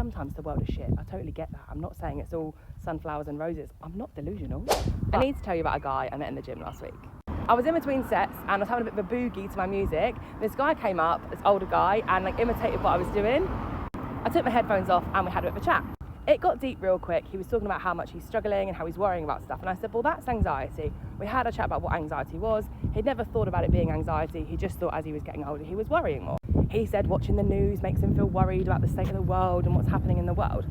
sometimes the world is shit. I totally get that. I'm not saying it's all sunflowers and roses. I'm not delusional. I need to tell you about a guy I met in the gym last week. I was in between sets and I was having a bit of a boogie to my music. This guy came up, this older guy, and imitated what I was doing. I took my headphones off and we had a bit of a chat. It got deep real quick. He was talking about how much he's struggling and how he's worrying about stuff. And I said, well, that's anxiety. We had a chat about what anxiety was. He'd never thought about it being anxiety. He just thought as he was getting older, he was worrying more. He said watching the news makes him feel worried about the state of the world and what's happening in the world.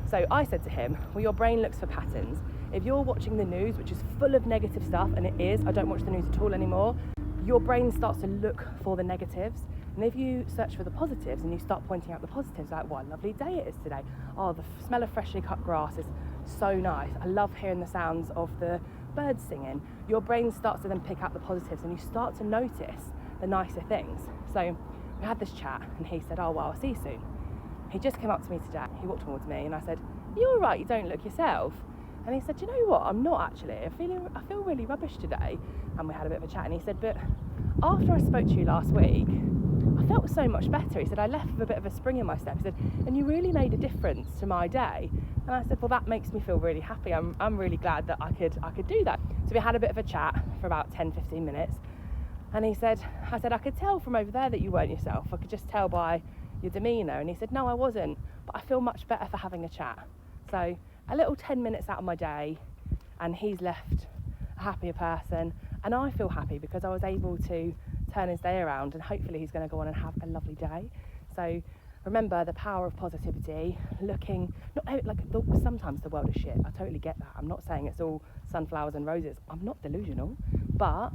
So I said to him, well, your brain looks for patterns. If you're watching the news, which is full of negative stuff, and it is, I don't watch the news at all anymore, your brain starts to look for the negatives. And if you search for the positives and you start pointing out the positives, like what a lovely day it is today. Oh, the smell of freshly cut grass is so nice. I love hearing the sounds of the birds singing. Your brain starts to then pick out the positives and you start to notice the nicer things. So we had this chat and he said, oh, well, I'll see you soon. He just came up to me today. He walked towards me and I said, are you all right? You don't look yourself. And he said, you know what? I'm not actually. I feel really rubbish today. And we had a bit of a chat and he said, but after I spoke to you last week, I felt so much better. He said, I left with a bit of a spring in my step. He said, and you really made a difference to my day. And I said, well, that makes me feel really happy. I'm really glad that I could do that. So we had a bit of a chat for about 10-15 minutes. And I said, I could tell from over there that you weren't yourself. I could just tell by your demeanour. And he said, no, I wasn't. But I feel much better for having a chat. So a little 10 minutes out of my day and he's left a happier person. And I feel happy because I was able to turn his day around and hopefully he's going to go on and have a lovely day. So remember the power of positivity, looking, sometimes the world is shit. I totally get that. I'm not saying it's all sunflowers and roses. I'm not delusional, but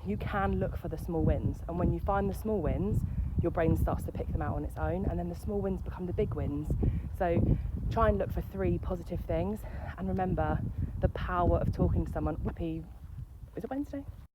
you can look for the small wins. And when you find the small wins, your brain starts to pick them out on its own and then the small wins become the big wins. So try and look for 3 positive things and remember the power of talking to someone. Is it Wednesday?